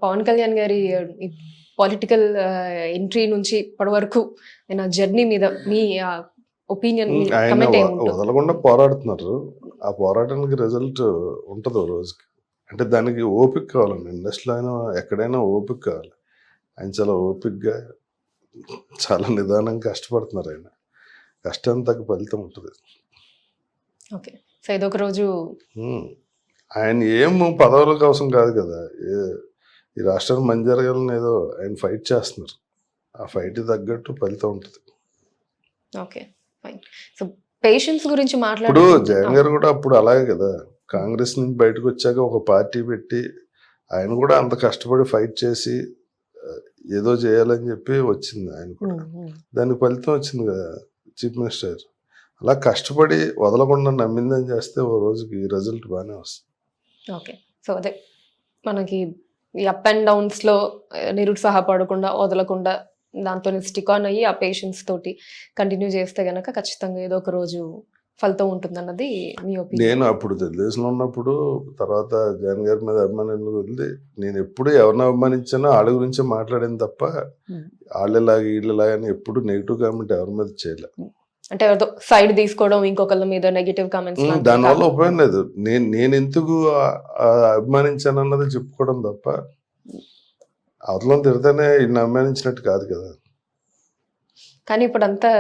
పవన్ కళ్యాణ్ గారి political entry నుంచి ఇప్పటి వరకు ఆయన జర్నీ మీద మీ ఒపీనియన్, మీ ఆయన కమెంట్ ఏముంటుంది? వదలకుండా పోరాడుతున్నారు. ఆ పోరాటానికి రిజల్ట్ ఉంటుంది ఓ రోజుకి. అంటే దానికి ఓపిక కావాలండి. ఇండస్ట్రీలో అయినా ఎక్కడైనా ఓపిక కావాలి. ఆయన చాలా ఓపికగా చాలా నిదానంగా కష్టపడుతున్నారు. ఆయన కష్టం తగ్గ ఫలితం ఉంటుంది. ఓకే. సో ఇదొక రోజు ఆయన ఏం పదవుల కోసం కాదు కదా, ఈ రాష్ట్రానికి మంచి జరగాలని ఏదో ఆయన ఫైట్ చేస్తున్నారు. ఆ ఫైట్ తగ్గట్టు ఫలితం ఉంటుంది. Okay, fine. సో పేషెన్స్ గురించి ఇప్పుడు మాట్లాడుకుంటే జగన్ గారు కూడా అప్పుడు అలాగే కదా, కాంగ్రెస్ నుంచి బయటకు వచ్చాక ఒక పార్టీ పెట్టి ఆయన కూడా అంత కష్టపడి ఫైట్ చేసి ఏదో చేయాలని చెప్పి వచ్చింది ఆయన కూడా. దానికి ఫలితం వచ్చింది కదా చీఫ్ మినిస్టర్. అలా కష్టపడి వదలకుండా నమ్మిందని చేస్తే ఓ రోజుకి రిజల్ట్ బాగానే వస్తుంది. ఓకే. సో అదే మనకి ఈ అప్ అండ్ డౌన్స్ లో నిరుత్సాహపడకుండా, వదలకుండా దాంతో స్టిక్ ఆన్ అయ్యి ఆ పేషెన్స్ తోటి కంటిన్యూ చేస్తే గనక ఖచ్చితంగా ఏదో ఒక రోజు ఫలితం ఉంటుంది అన్నది మీ ఒపీనియన్. నేను అప్పుడు తెలుగుదేశంలో ఉన్నప్పుడు, తర్వాత జగన్ గారి మీద అభిమానం వదిలి నేను ఎప్పుడు ఎవరిని అభిమానించానో వాళ్ళ గురించే మాట్లాడాను తప్ప వాళ్ళలాగా వీళ్ళలాగా అని ఎప్పుడు నెగిటివ్ కామెంట్ ఎవరి మీద చేయలే. అంటే ఎవరితో సైడ్ తీసుకోవడం, ఇంకొకళ్ళ మీద నెగిటివ్ కామెంట్స్, దానివల్ల ఉపయోగం లేదు. నేను ఎందుకు అభిమానించాను అన్నది చెప్పుకోవడం తప్ప అవతలం తిడితేనే ఈయన అభిమానించినట్టు కాదు కదా. కానీ ఇప్పుడంతా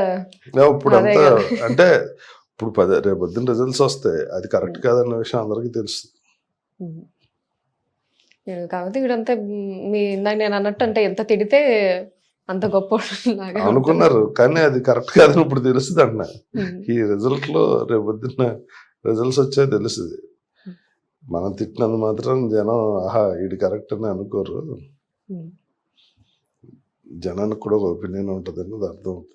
అంటే ఇప్పుడు రేపు పొద్దున్న రిజల్ట్స్ వస్తాయి, అది కరెక్ట్ కాదన్న విషయం అందరికీ తెలుస్తుంది. కాబట్టి ఇప్పుడంతా మీ ఇందాక నేను అన్నట్టు అంటే ఎంత తిడితే అంత గొప్ప అనుకున్నారు, కానీ అది కరెక్ట్ కాదని ఇప్పుడు తెలుస్తుంది అన్న. ఈ రిజల్ట్ లో రేపు పొద్దున్న రిజల్ట్స్ వచ్చాయి తెలుస్తుంది. మనం తిట్టినందు మాత్రం జనం ఆహా ఇది కరెక్ట్ అని అనుకోరు. జనానికి కూడా ఒక ఒపీనియన్ ఉంటుంది అన్నది అర్థం అవుతుంది.